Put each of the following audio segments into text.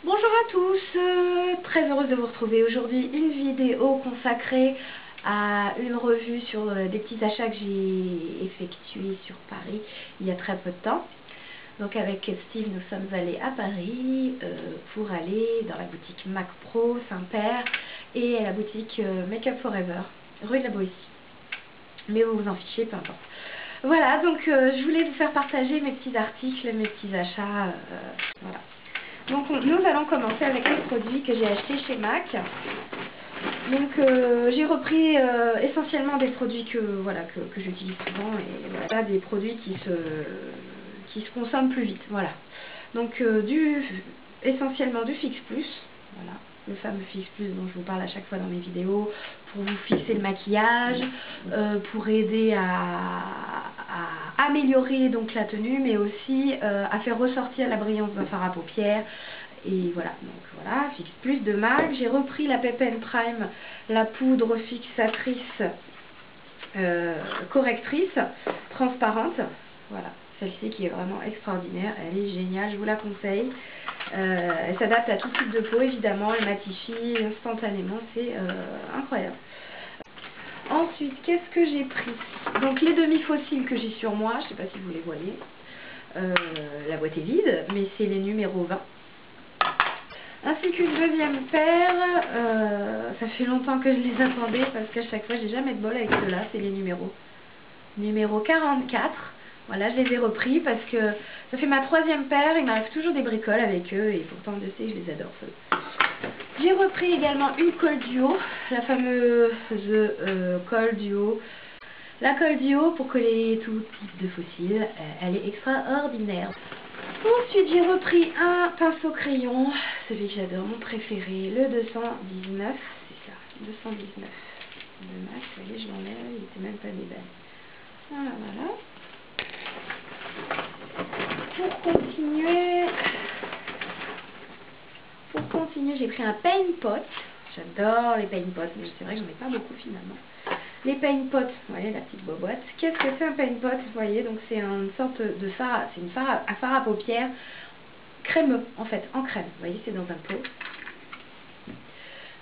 Bonjour à tous, très heureuse de vous retrouver aujourd'hui. Une vidéo consacrée à une revue sur des petits achats que j'ai effectués sur Paris il y a très peu de temps. Donc avec Steve, nous sommes allés à Paris pour aller dans la boutique Mac Pro, Saint-Père et à la boutique Make Up Forever, rue de la Boétie. Mais vous vous en fichez, peu importe. Voilà, donc je voulais vous faire partager mes petits articles, mes petits achats, voilà. Donc nous allons commencer avec les produits que j'ai achetés chez MAC. Donc j'ai repris essentiellement des produits que j'utilise souvent et voilà, des produits qui se consomment plus vite. Voilà. Donc essentiellement du Fix Plus, voilà, le fameux Fix Plus dont je vous parle à chaque fois dans mes vidéos, pour vous fixer le maquillage, pour aider à améliorer donc la tenue, mais aussi à faire ressortir la brillance d'un fard à paupières. Et voilà, donc voilà, Fix Plus de MAC. J'ai repris la Pepen Prime, la poudre fixatrice correctrice, transparente. Voilà, celle-ci qui est vraiment extraordinaire, elle est géniale, je vous la conseille. Elle s'adapte à tout type de peau, évidemment, elle matifie instantanément, c'est incroyable. Ensuite, qu'est-ce que j'ai pris? Donc les demi-fossiles que j'ai sur moi, je ne sais pas si vous les voyez. La boîte est vide, mais c'est les numéros 20. Ainsi qu'une deuxième paire, ça fait longtemps que je les attendais parce qu'à chaque fois j'ai jamais de bol avec ceux-là, c'est les numéros. Numéro 44, voilà, je les ai repris parce que ça fait ma troisième paire, il m'arrive toujours des bricoles avec eux et pourtant je sais, je les adore ceux. J'ai repris également une colle duo, la fameuse colle duo. La colle duo pour coller tout type de fossiles, elle est extraordinaire. Ensuite, j'ai repris un pinceau crayon, celui que j'adore, mon préféré, le 219, c'est ça, 219 de MAC, vous voyez, je l'enlève, il n'était même pas déballé. Voilà, voilà. Pour continuer, j'ai pris un paint pot, j'adore les paint pots, mais c'est vrai que j'en ai pas beaucoup finalement. Les paint pots, vous voyez la petite boîte. Qu'est-ce que c'est un paint pot? Vous voyez, donc c'est une sorte de fard, c'est un fard à paupières crémeux en fait, en crème. Vous voyez, c'est dans un pot.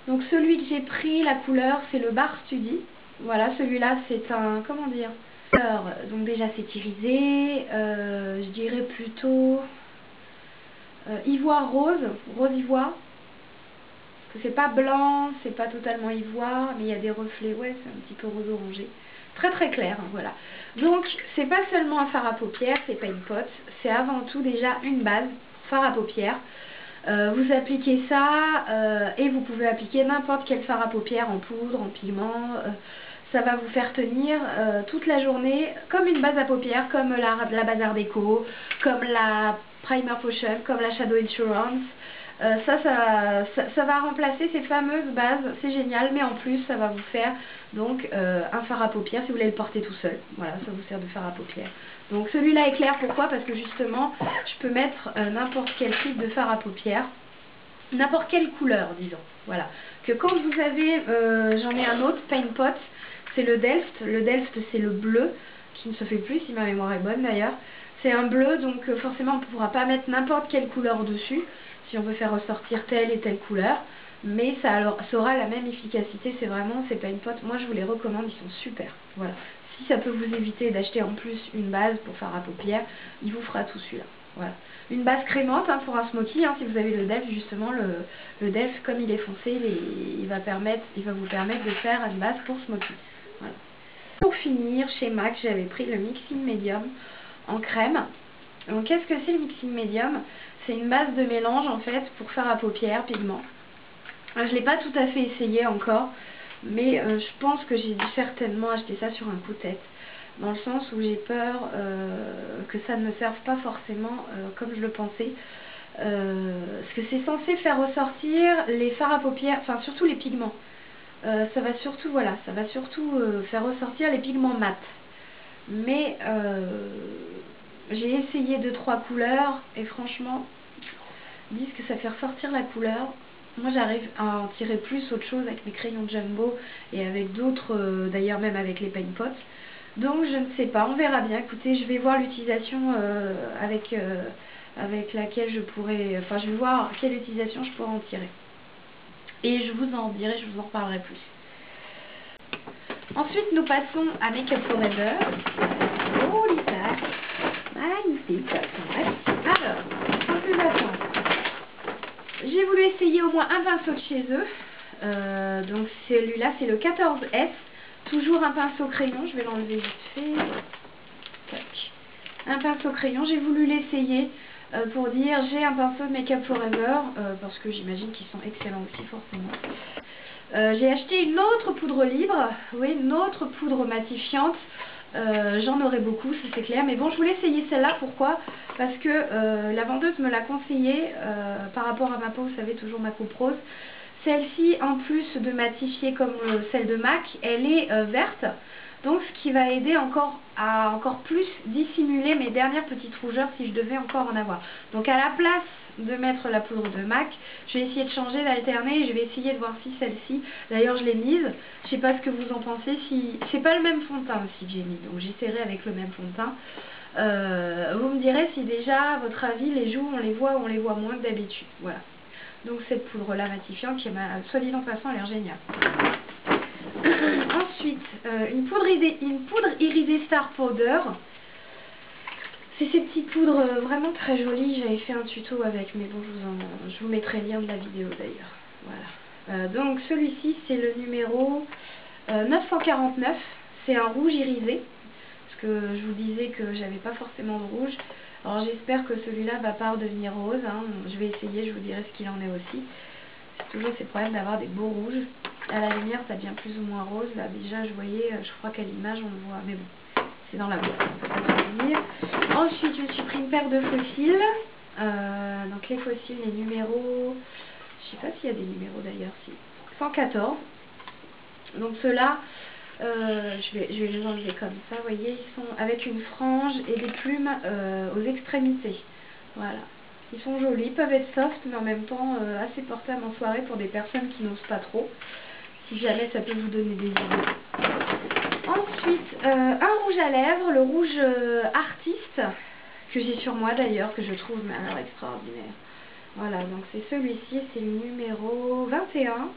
Donc celui que j'ai pris, la couleur, c'est le Bar Study. Voilà, celui-là c'est un, comment dire, donc déjà c'est irisé, je dirais plutôt ivoire rose, rose ivoire. C'est pas blanc, c'est pas totalement ivoire, mais il y a des reflets, ouais, c'est un petit peu rose orangé. Très très clair, hein, voilà. Donc, c'est pas seulement un fard à paupières, c'est pas une pote, c'est avant tout déjà une base, fard à paupières. Vous appliquez ça et vous pouvez appliquer n'importe quel fard à paupières en poudre, en pigment. Ça va vous faire tenir toute la journée comme une base à paupières, comme la base Art Déco, comme la Primer Potion, comme la Shadow Insurance. Ça va remplacer ces fameuses bases, c'est génial, mais en plus ça va vous faire donc un fard à paupières si vous voulez le porter tout seul. Voilà, ça vous sert de fard à paupières. Donc celui-là est clair, pourquoi? Parce que justement, je peux mettre n'importe quel type de fard à paupières, n'importe quelle couleur, disons. Voilà. Que quand vous avez, j'en ai un autre, Paint Pot, c'est le Delft. Le Delft, c'est le bleu, qui ne se fait plus si ma mémoire est bonne d'ailleurs. C'est un bleu, donc forcément on ne pourra pas mettre n'importe quelle couleur dessus, si on veut faire ressortir telle et telle couleur. Mais ça aura la même efficacité, c'est vraiment, c'est pas une pote. Moi je vous les recommande, ils sont super. Voilà. Si ça peut vous éviter d'acheter en plus une base pour faire à paupières, il vous fera tout celui-là. Voilà. Une base crémante hein, pour un smoky, hein, si vous avez le Delft justement, le Delft comme il est foncé, il va vous permettre de faire une base pour smoky. Voilà. Pour finir, chez MAC, j'avais pris le Mixing Medium en crème. Donc qu'est-ce que c'est le Mixing Medium? C'est une base de mélange en fait pour faire à paupières, pigment. Je ne l'ai pas tout à fait essayé encore, mais je pense que j'ai dû certainement acheter ça sur un coup de tête. Dans le sens où j'ai peur que ça ne me serve pas forcément comme je le pensais. Parce que c'est censé faire ressortir les fards à paupières, enfin surtout les pigments. Ça va surtout faire ressortir les pigments mat. Mais j'ai essayé 2-3 couleurs et franchement, ils disent que ça fait ressortir la couleur. Moi j'arrive à en tirer plus autre chose avec mes crayons Jumbo et avec d'autres, d'ailleurs même avec les paint pots. Donc je ne sais pas, on verra bien. Écoutez, je vais voir l'utilisation avec laquelle je pourrais, enfin je vais voir quelle utilisation je pourrais en tirer. Et je vous en dirai, je vous en reparlerai plus. Ensuite, nous passons à Make Up Forever. Oh, l'histoire magnifique. Alors, sans plus attendre, j'ai voulu essayer au moins un pinceau de chez eux. Donc celui-là, c'est le 14S. Toujours un pinceau crayon. Je vais l'enlever vite fait. Tac. Un pinceau crayon. J'ai voulu l'essayer pour dire j'ai un pinceau de Make Up Forever. Parce que j'imagine qu'ils sont excellents aussi, forcément. J'ai acheté une autre poudre libre, oui, une autre poudre matifiante. J'en aurais beaucoup, ça c'est clair. Mais bon, je voulais essayer celle-là. Pourquoi? Parce que la vendeuse me l'a conseillé par rapport à ma peau, vous savez, toujours ma coupe rose. Celle-ci, en plus de matifier comme celle de MAC, elle est verte. Donc ce qui va aider à encore plus dissimuler mes dernières petites rougeurs si je devais encore en avoir. Donc à la place de mettre la poudre de MAC, je vais essayer de changer, d'alterner et je vais essayer de voir si celle-ci, d'ailleurs je l'ai mise, je sais pas ce que vous en pensez, si c'est pas le même fond de teint aussi que j'ai mis, donc j'essaierai avec le même fond de teint. Vous me direz si déjà, à votre avis, les joues on les voit ou on les voit moins que d'habitude. Voilà. Donc cette poudre là matifiante qui m'a, soit dit en passant, a l'air géniale. Ensuite, une poudre irisée Star Powder. C'est ces petites poudres vraiment très jolies. J'avais fait un tuto avec, mais bon, je vous mettrai le lien de la vidéo d'ailleurs. Voilà. Donc celui-ci, c'est le numéro 949. C'est un rouge irisé. Parce que je vous disais que j'avais pas forcément de rouge. Alors j'espère que celui-là va pas redevenir rose. Hein. Je vais essayer, je vous dirai ce qu'il en est aussi. C'est toujours ces problèmes d'avoir des beaux rouges. À la lumière, ça devient plus ou moins rose. Là, déjà, je voyais, je crois qu'à l'image, on le voit. Mais bon, c'est dans la boîte, on peut pas tout dire. Ensuite, je me suis pris une paire de fossiles. Donc, les fossiles, les numéros... Je sais pas s'il y a des numéros d'ailleurs, si. 114. Donc, ceux-là, je vais les enlever comme ça. Vous voyez, ils sont avec une frange et des plumes aux extrémités. Voilà. Ils sont jolis, ils peuvent être soft, mais en même temps assez portables en soirée pour des personnes qui n'osent pas trop. Si jamais ça peut vous donner des idées. Ensuite, un rouge à lèvres, le rouge artiste, que j'ai sur moi d'ailleurs, que je trouve mais alors extraordinaire. Voilà, donc c'est celui-ci, c'est le numéro 21.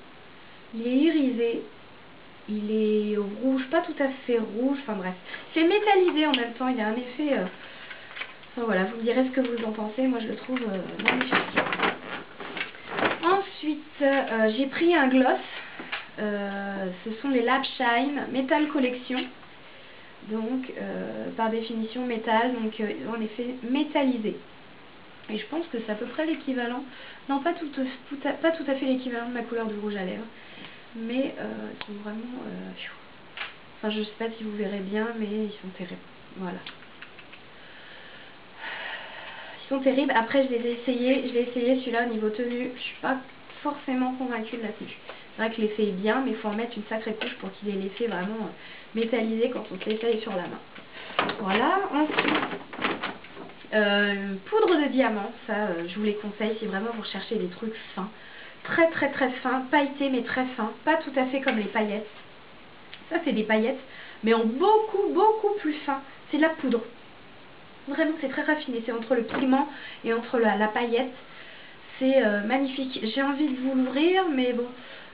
Il est irisé. Il est rouge, pas tout à fait rouge, enfin bref. C'est métallisé en même temps, il a un effet... Enfin voilà, vous me direz ce que vous en pensez, moi je le trouve magnifique. Ensuite, j'ai pris un gloss. Ce sont les Lab Shine Metal Collection. Donc, par définition métal, donc en effet métallisé. Et je pense que c'est à peu près l'équivalent, non pas tout à fait l'équivalent de ma couleur de rouge à lèvres, mais ils sont vraiment, enfin je sais pas si vous verrez bien, mais ils sont terribles, voilà. Ils sont terribles, après je l'ai essayé celui-là au niveau tenue, je suis pas forcément convaincue de la tenue. C'est vrai que l'effet est bien, mais il faut en mettre une sacrée couche pour qu'il ait l'effet vraiment métallisé quand on l'essaye sur la main. Voilà, ensuite... poudre de diamant, ça je vous les conseille si vraiment vous recherchez des trucs fins, très fins, pailletés mais très fins, pas tout à fait comme les paillettes. Ça c'est des paillettes mais en beaucoup plus fin, c'est de la poudre. Vraiment c'est très raffiné, c'est entre le pigment et entre la paillette, c'est magnifique. J'ai envie de vous l'ouvrir mais bon,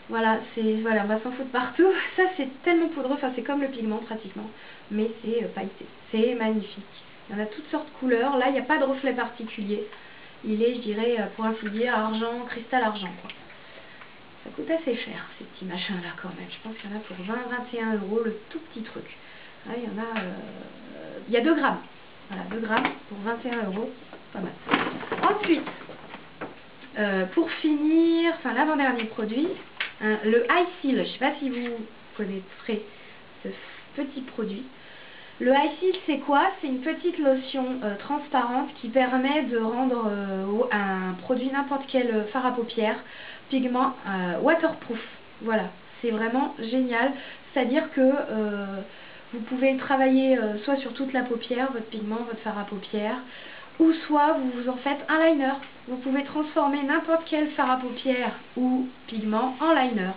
voilà, voilà, on va s'en foutre partout. Ça c'est tellement poudreux, enfin c'est comme le pigment pratiquement, mais c'est pailleté, c'est magnifique. Il y en a toutes sortes de couleurs. Là, il n'y a pas de reflet particulier. Il est, je dirais, pour ainsi dire, argent, cristal argent, quoi. Ça coûte assez cher, ces petits machins-là, quand même. Je pense qu'il y en a pour 20-21 € le tout petit truc. Là, il y en a... il y a 2 grammes. Voilà, 2 grammes pour 21 €. Pas mal. Ensuite, pour finir, enfin, l'avant-dernier produit, hein, le Eye Seal. Je ne sais pas si vous connaîtrez ce petit produit. Le Eye Seal, c'est quoi? C'est une petite lotion transparente qui permet de rendre un produit, n'importe quel fard à paupières, pigment waterproof. Voilà, c'est vraiment génial. C'est-à-dire que vous pouvez le travailler soit sur toute la paupière, votre pigment, votre fard à paupières, ou soit vous en faites un liner. Vous pouvez transformer n'importe quel fard à paupières ou pigment en liner.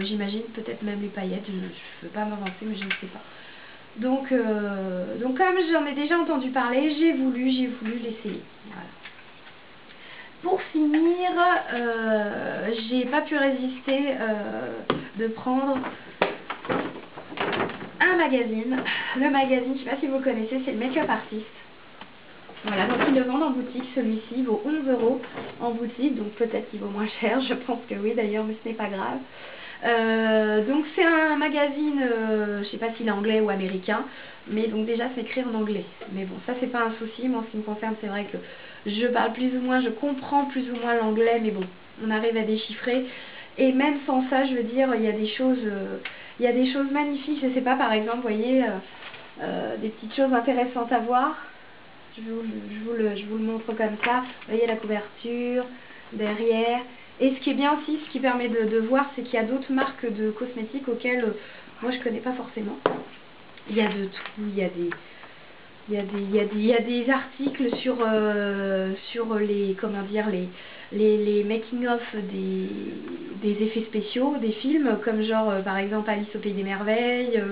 J'imagine peut-être même les paillettes, je ne veux pas m'avancer mais je ne sais pas. Donc comme j'en ai déjà entendu parler, j'ai voulu l'essayer. Voilà. pour finir, j'ai pas pu résister de prendre un magazine. Le magazine, je sais pas si vous connaissez, c'est le Make-up Artist. Voilà, donc ils le vendent en boutique, celui-ci vaut 11 € en boutique, donc peut-être qu'il vaut moins cher, je pense que oui d'ailleurs, mais ce n'est pas grave. Donc c'est un magazine, je sais pas s'il est anglais ou américain, mais donc déjà c'est écrit en anglais. Mais bon, ça c'est pas un souci, moi en ce qui me concerne c'est vrai que je parle plus ou moins, je comprends plus ou moins l'anglais, mais bon, on arrive à déchiffrer. Et même sans ça, je veux dire, il y a des choses magnifiques, je sais pas, par exemple, vous voyez, des petites choses intéressantes à voir. Je vous le montre comme ça. Vous voyez la couverture, derrière. Et ce qui est bien aussi, ce qui permet de voir, c'est qu'il y a d'autres marques de cosmétiques auxquelles moi je connais pas forcément. Il y a de tout, il y a des articles sur les, comment dire, les making-of des effets spéciaux, des films, comme genre par exemple Alice au Pays des Merveilles.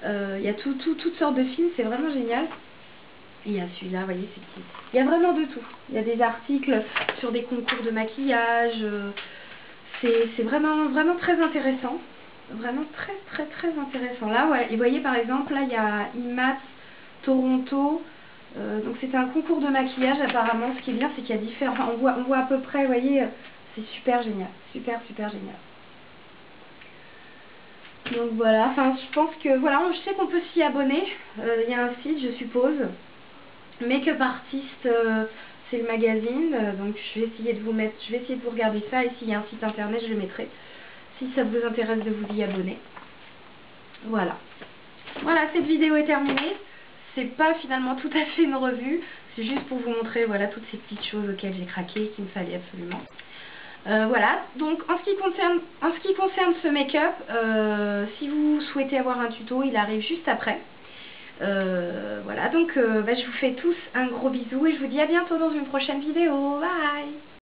Il y a toutes sortes de films, c'est vraiment génial. Il y a celui-là, vous voyez, c'est petit. Il y a vraiment de tout. Il y a des articles sur des concours de maquillage. C'est vraiment très intéressant. Vraiment très intéressant. Là, ouais, et vous voyez par exemple, là il y a IMAT Toronto. Donc c'est un concours de maquillage apparemment. Ce qui est bien, c'est qu'il y a différents. On voit à peu près, vous voyez, c'est super génial. Super génial. Donc voilà, enfin je pense que voilà, je sais qu'on peut s'y abonner. Il y a un site, je suppose. Make-up Artist, c'est le magazine, donc je vais essayer de vous regarder ça, et s'il y a un site internet je le mettrai, si ça vous intéresse de vous y abonner. Voilà, cette vidéo est terminée. C'est pas finalement tout à fait une revue, c'est juste pour vous montrer voilà toutes ces petites choses auxquelles j'ai craqué, qu'il me fallait absolument. Voilà, donc en ce qui concerne ce make-up, si vous souhaitez avoir un tuto, il arrive juste après. Voilà, donc je vous fais tous un gros bisou et je vous dis à bientôt dans une prochaine vidéo. Bye!